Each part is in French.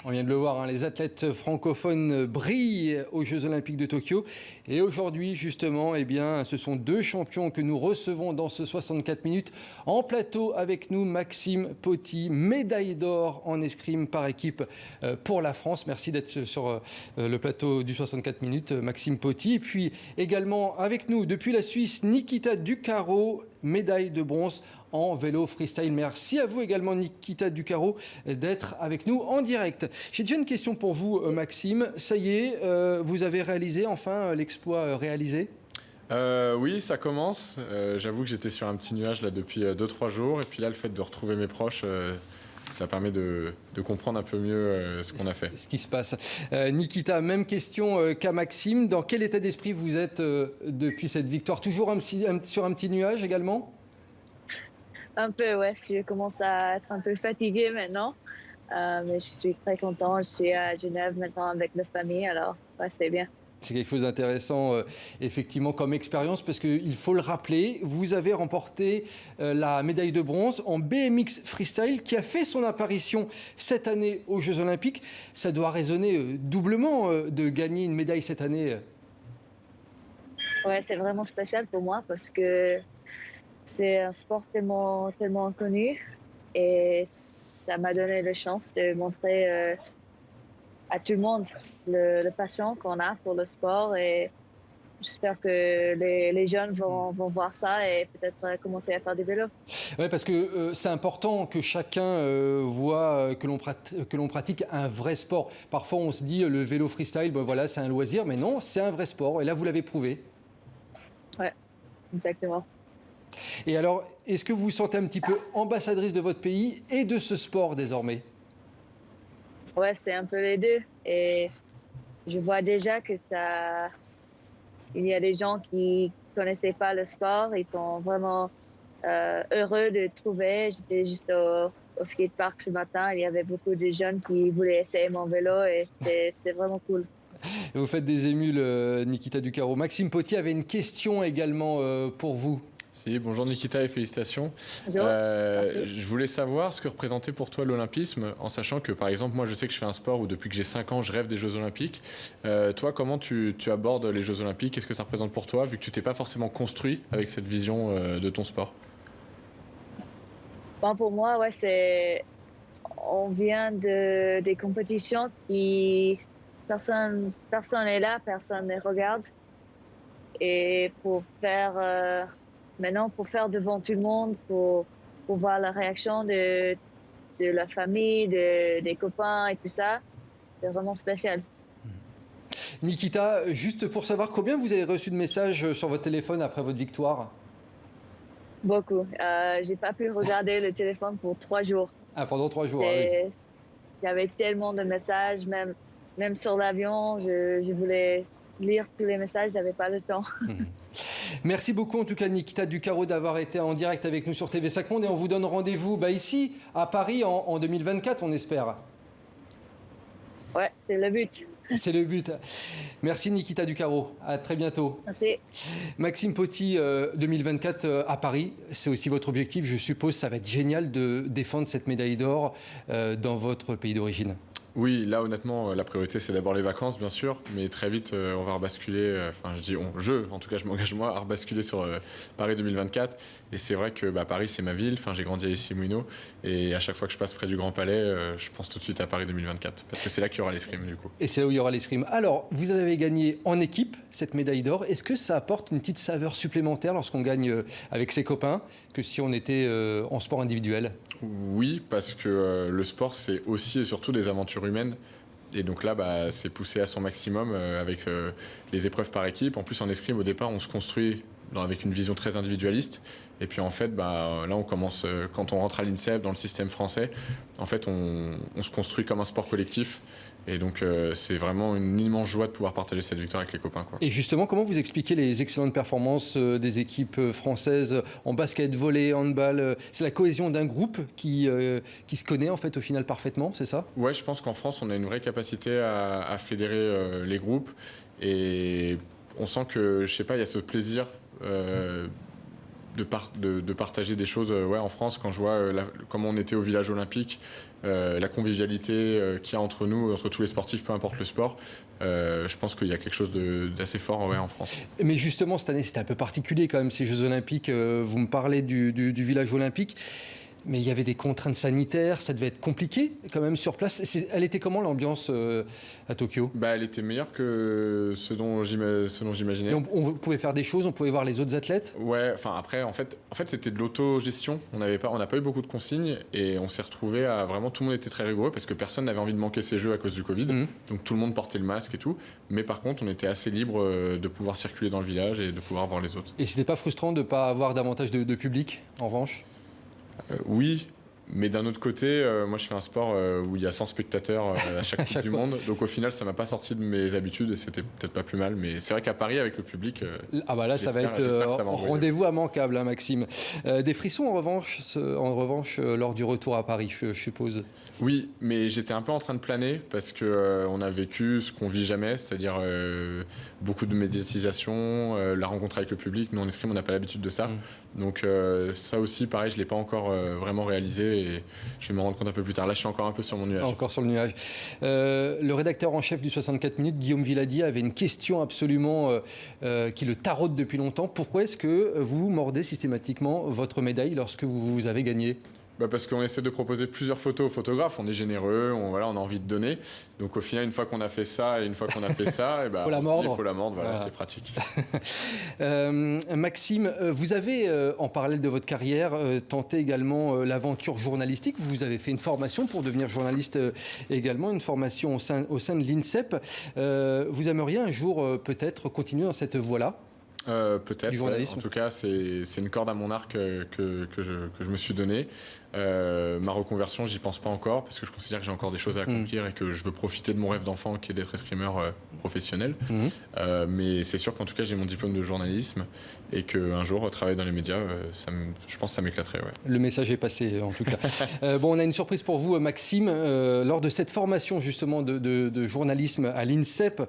On vient de le voir, hein, les athlètes francophones brillent aux Jeux Olympiques de Tokyo. Et aujourd'hui, justement, eh bien, ce sont deux champions que nous recevons dans ce 64 minutes. En plateau avec nous, Maxime Potty, médaille d'or en escrime par équipe pour la France. Merci d'être sur le plateau du 64 minutes, Maxime Potty. Et puis également avec nous, depuis la Suisse, Nikita Ducaro, médaille de bronze en vélo freestyle. Merci à vous également, Nikita Ducaro, d'être avec nous en direct. J'ai déjà une question pour vous, Maxime. Ça y est, vous avez réalisé enfin l'exploit réalisé ? Oui, ça commence. J'avoue que j'étais sur un petit nuage là depuis 2-3 jours. Et puis là, le fait de retrouver mes proches, ça permet de comprendre un peu mieux ce qu'on a fait. Ce qui se passe. Nikita, même question qu'à Maxime. Dans quel état d'esprit vous êtes depuis cette victoire ? Toujours sur un petit nuage également ? Un peu, ouais. Je commence à être un peu fatiguée maintenant. Mais je suis très contente. Je suis à Genève maintenant avec ma famille. Alors, ouais, c'est bien. C'est quelque chose d'intéressant, effectivement, comme expérience, parce qu'il faut le rappeler, vous avez remporté la médaille de bronze en BMX Freestyle, qui a fait son apparition cette année aux Jeux Olympiques. Ça doit résonner doublement de gagner une médaille cette année. Ouais, c'est vraiment spécial pour moi parce que c'est un sport tellement connu et ça m'a donné la chance de montrer à tout le monde le passion qu'on a pour le sport, et j'espère que les jeunes vont voir ça et peut-être commencer à faire du vélo. Oui, parce que c'est important que chacun voit que l'on pratique un vrai sport. Parfois, on se dit le vélo freestyle, ben voilà, c'est un loisir, mais non, c'est un vrai sport. Et là, vous l'avez prouvé. Ouais, exactement. Et alors, est-ce que vous vous sentez un petit peu ambassadrice de votre pays et de ce sport désormais ? Ouais, c'est un peu les deux. Et je vois déjà que il y a des gens qui connaissaient pas le sport. Ils sont vraiment heureux de trouver. J'étais juste au skatepark ce matin. Il y avait beaucoup de jeunes qui voulaient essayer mon vélo et c'était vraiment cool. Vous faites des émules, Nikita Ducaro. Maxime Potty avait une question également pour vous. Si, bonjour Nikita et félicitations. Bonjour. Je voulais savoir ce que représentait pour toi l'olympisme, en sachant que par exemple, moi je sais que je fais un sport où depuis que j'ai 5 ans, je rêve des Jeux Olympiques. Toi, comment tu abordes les Jeux Olympiques ? Qu'est-ce que ça représente pour toi, vu que tu t'es pas forcément construit avec cette vision de ton sport ? Bon, pour moi, ouais, on vient des compétitions qui personne n'est là, personne ne regarde. Et maintenant, pour faire devant tout le monde, pour voir la réaction de la famille, des copains et tout ça, c'est vraiment spécial. Nikita, juste pour savoir, combien vous avez reçu de messages sur votre téléphone après votre victoire ? Beaucoup. J'ai pas pu regarder le téléphone pour 3 jours. Ah, pendant 3 jours, ah oui. Il y avait tellement de messages, même sur l'avion, je voulais lire tous les messages, j'avais pas le temps. Merci beaucoup en tout cas, Nikita Ducaro, d'avoir été en direct avec nous sur TV5 Monde, et on vous donne rendez-vous ici à Paris en 2024, on espère. Ouais, c'est le but. C'est le but. Merci Nikita Ducaro, à très bientôt. Merci. Maxime Potty, 2024 à Paris, c'est aussi votre objectif, je suppose. Ça va être génial de défendre cette médaille d'or dans votre pays d'origine. Oui, là honnêtement, la priorité c'est d'abord les vacances bien sûr, mais très vite on va rebasculer, en tout cas je m'engage moi à rebasculer sur Paris 2024. Et c'est vrai que Paris c'est ma ville, j'ai grandi à Issy-Moulineaux, et à chaque fois que je passe près du Grand Palais, je pense tout de suite à Paris 2024, parce que c'est là qu'il y aura l'escrime du coup. Et c'est là où il y aura l'escrime. Alors, vous avez gagné en équipe cette médaille d'or. Est-ce que ça apporte une petite saveur supplémentaire lorsqu'on gagne avec ses copains que si on était en sport individuel ? Oui, parce que le sport c'est aussi et surtout des aventures humaines. Et donc là, c'est poussé à son maximum avec les épreuves par équipe. En plus, en escrime, au départ, on se construit avec une vision très individualiste. Et puis en fait, là, on commence, quand on rentre à l'INSEP, dans le système français, en fait, on se construit comme un sport collectif. Et donc, c'est vraiment une immense joie de pouvoir partager cette victoire avec les copains, quoi. Et justement, comment vous expliquez les excellentes performances des équipes françaises en basket, volley, handball ? C'est la cohésion d'un groupe qui se connaît en fait au final parfaitement, c'est ça ? Ouais, je pense qu'en France, on a une vraie capacité à fédérer les groupes. Et on sent que, je sais pas, il y a ce plaisir de partager des choses en France, quand je vois comment on était au village olympique, la convivialité qu'il y a entre nous, entre tous les sportifs, peu importe le sport, je pense qu'il y a quelque chose d'assez fort en France. Mais justement, cette année, c'était un peu particulier quand même, ces Jeux Olympiques. Vous me parlez du village olympique. Mais il y avait des contraintes sanitaires, ça devait être compliqué quand même sur place. Elle était comment l'ambiance à Tokyo ? Elle était meilleure que ce dont j'imaginais. On pouvait faire des choses, on pouvait voir les autres athlètes ? Ouais, après, en fait c'était de l'autogestion. On n'a pas eu beaucoup de consignes et on s'est retrouvés à vraiment, tout le monde était très rigoureux parce que personne n'avait envie de manquer ces Jeux à cause du Covid. Donc tout le monde portait le masque et tout. Mais par contre, on était assez libre de pouvoir circuler dans le village et de pouvoir voir les autres. Et c'était pas frustrant de ne pas avoir davantage de public, en revanche ? Oui, mais d'un autre côté, moi je fais un sport où il y a 100 spectateurs à chaque Coupe du Monde. Donc au final, ça m'a pas sorti de mes habitudes et c'était peut-être pas plus mal. Mais c'est vrai qu'à Paris, avec le public, là, ça va être rendez-vous immanquable, hein, Maxime. Des frissons en revanche lors du retour à Paris, je suppose. Oui, mais j'étais un peu en train de planer parce que on a vécu ce qu'on vit jamais, c'est-à-dire beaucoup de médiatisation, la rencontre avec le public. Nous en escrime, on n'a pas l'habitude de ça. Donc ça aussi, pareil, je l'ai pas encore vraiment réalisé et je vais me rendre compte un peu plus tard. Là, je suis encore un peu sur mon nuage. Encore sur le nuage. Le rédacteur en chef du 64 minutes, Guillaume Villadier, avait une question absolument qui le taraude depuis longtemps. Pourquoi est-ce que vous mordez systématiquement votre médaille lorsque vous avez gagné ? Parce qu'on essaie de proposer plusieurs photos aux photographes, on est généreux, on a envie de donner. Donc au final, une fois qu'on a fait ça et une fois qu'on a fait ça, il faut la mordre. Il faut la mordre, voilà. C'est pratique. Maxime, vous avez, en parallèle de votre carrière, tenté également l'aventure journalistique. Vous avez fait une formation pour devenir journaliste également, une formation au sein de l'INSEP. Vous aimeriez un jour peut-être continuer dans cette voie-là ? Peut-être. En tout cas, c'est une corde à mon arc que je me suis donné. Ma reconversion, j'y pense pas encore parce que je considère que j'ai encore des choses à accomplir et que je veux profiter de mon rêve d'enfant qui est d'être escrimeur professionnel. Mais c'est sûr qu'en tout cas, j'ai mon diplôme de journalisme et qu'un jour, travailler dans les médias, je pense que ça m'éclaterait. Ouais. Le message est passé, en tout cas. On a une surprise pour vous, Maxime. Lors de cette formation, justement, de journalisme à l'INSEP,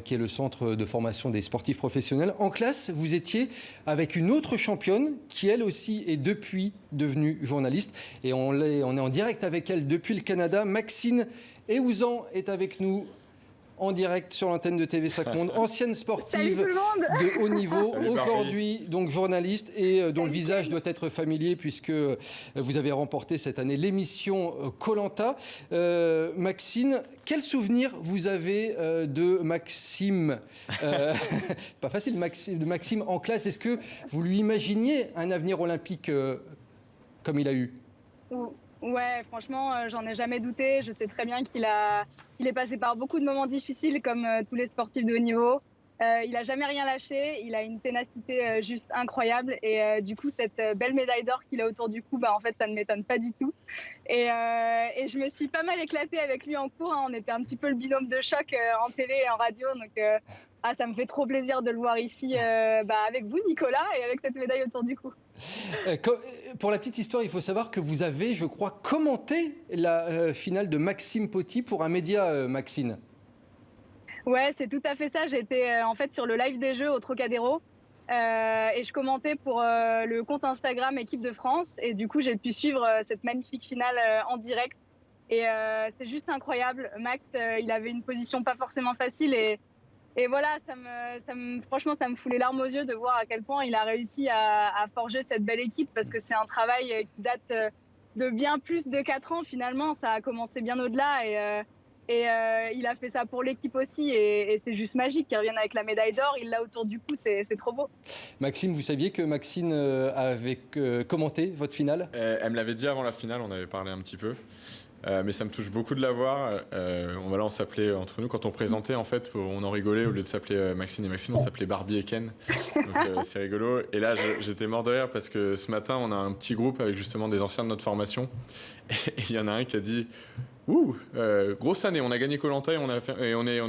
qui est le centre de formation des sportifs professionnels, en classe, vous étiez avec une autre championne qui, elle aussi, est depuis devenue journaliste. Et on est en direct avec elle depuis le Canada. Maxine Eouzan est avec nous en direct sur l'antenne de TV5 Monde, ancienne sportive de haut niveau, aujourd'hui donc journaliste et dont le visage doit être familier puisque vous avez remporté cette année l'émission Koh-Lanta. Maxine, quel souvenir vous avez de Maxime pas facile, de Maxime en classe. Est-ce que vous lui imaginiez un avenir olympique comme il a eu ? Ouais, franchement, j'en ai jamais douté. Je sais très bien qu'il est passé par beaucoup de moments difficiles comme tous les sportifs de haut niveau. Il a jamais rien lâché. Il a une ténacité juste incroyable. Et du coup, cette belle médaille d'or qu'il a autour du cou, en fait, ça ne m'étonne pas du tout. Et je me suis pas mal éclatée avec lui en cours. On était un petit peu le binôme de choc en télé et en radio. Donc, ça me fait trop plaisir de le voir ici avec vous, Nicolas, et avec cette médaille autour du cou. Pour la petite histoire, il faut savoir que vous avez, je crois, commenté la finale de Maxime Potty pour un média, Maxine. Ouais, c'est tout à fait ça. J'étais en fait sur le live des Jeux au Trocadéro et je commentais pour le compte Instagram Équipe de France. Et du coup, j'ai pu suivre cette magnifique finale en direct. Et c'est juste incroyable. Max, il avait une position pas forcément facile et voilà, franchement, ça me fout les larmes aux yeux de voir à quel point il a réussi à forger cette belle équipe parce que c'est un travail qui date de bien plus de 4 ans finalement. Ça a commencé bien au-delà et il a fait ça pour l'équipe aussi et c'est juste magique qu'il revienne avec la médaille d'or. Il l'a autour du cou, c'est trop beau. Maxime, vous saviez que Maxine avait commenté votre finale ? Elle me l'avait dit avant la finale, on avait parlé un petit peu. Mais ça me touche beaucoup de la voir. On s'appelait entre nous quand on présentait, en fait, on en rigolait au lieu de s'appeler Maxine et Maxime, on s'appelait Barbie et Ken. Donc c'est rigolo. Et là, j'étais mort de rire parce que ce matin, on a un petit groupe avec justement des anciens de notre formation. Et il y en a un qui a dit grosse année, on a gagné Koh-Lanta et on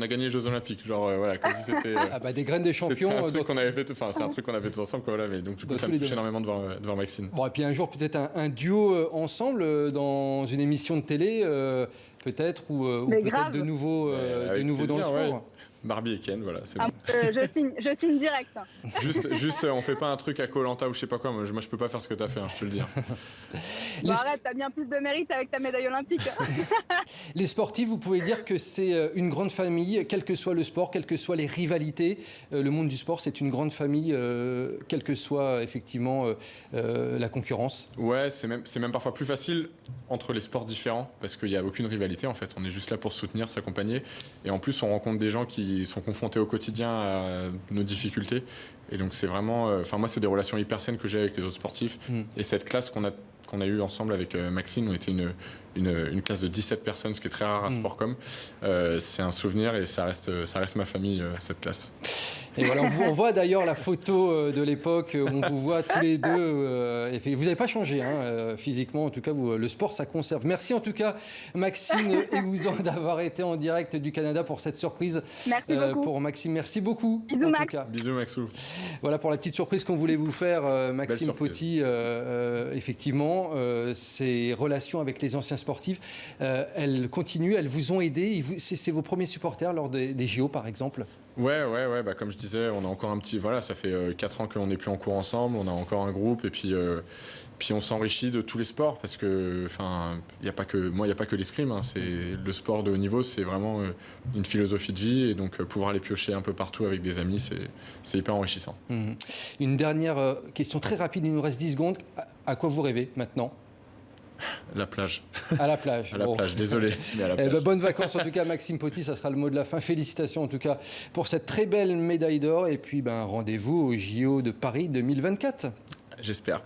a gagné les Jeux Olympiques. Genre voilà, comme si c'était. Des graines des champions. C'est un truc qu'on avait fait. C'est un truc qu'on avait tous ensemble. Quoi, voilà, mais donc du coup, ça me touche énormément de voir Maxine. Bon, et puis un jour peut-être un duo ensemble dans une émission de télé, peut-être ou peut-être de nouveau dans le sport. Barbie et Ken, voilà, c'est bon. Je signe direct. Juste, on fait pas un truc à Koh-Lanta ou je sais pas quoi. Moi, je peux pas faire ce que t'as fait, hein, je te le dis. Bon, arrête, t'as bien plus de mérite avec ta médaille olympique. Les sportifs, vous pouvez dire que c'est une grande famille, quel que soit le sport, quelles que soient les rivalités. Le monde du sport, c'est une grande famille, quelle que soit effectivement la concurrence. Ouais, c'est même parfois plus facile entre les sports différents parce qu'il n'y a aucune rivalité en fait. On est juste là pour soutenir, s'accompagner. Et en plus, on rencontre des gens qui sont confrontés au quotidien à nos difficultés. Et donc, c'est vraiment. Enfin, moi, c'est des relations hyper saines que j'ai avec les autres sportifs. Et cette classe qu'on a eue ensemble avec Maxime, on était une classe de 17 personnes, ce qui est très rare à Sportcom. C'est un souvenir et ça reste ma famille, cette classe. Et voilà, on voit d'ailleurs la photo de l'époque où on vous voit tous les deux. Et vous n'avez pas changé physiquement, en tout cas, le sport, ça conserve. Merci en tout cas, Maxime Eouzan, d'avoir été en direct du Canada pour cette surprise. Merci beaucoup. Pour Maxime, merci beaucoup. Bisous, Max. Bisous, Maxou. Voilà pour la petite surprise qu'on voulait vous faire, Maxime Poty. Effectivement, ces relations avec les anciens sportifs, elles continuent, elles vous ont aidé. C'est vos premiers supporters lors des JO, par exemple? Ouais, bah, comme je disais, on a encore un petit... Voilà, ça fait 4 ans qu'on n'est plus en cours ensemble, on a encore un groupe, et puis on s'enrichit de tous les sports, parce que, il n'y a pas que l'escrime, hein, le sport de haut niveau, c'est vraiment une philosophie de vie, et donc pouvoir les piocher un peu partout avec des amis, c'est hyper enrichissant. Une dernière question très rapide, il nous reste 10 secondes. À quoi vous rêvez maintenant? La plage. À la plage. À la plage, désolé, mais à la plage. Bonnes vacances en tout cas, Maxime Poty, ça sera le mot de la fin. Félicitations en tout cas pour cette très belle médaille d'or. Et puis rendez-vous au JO de Paris 2024. J'espère.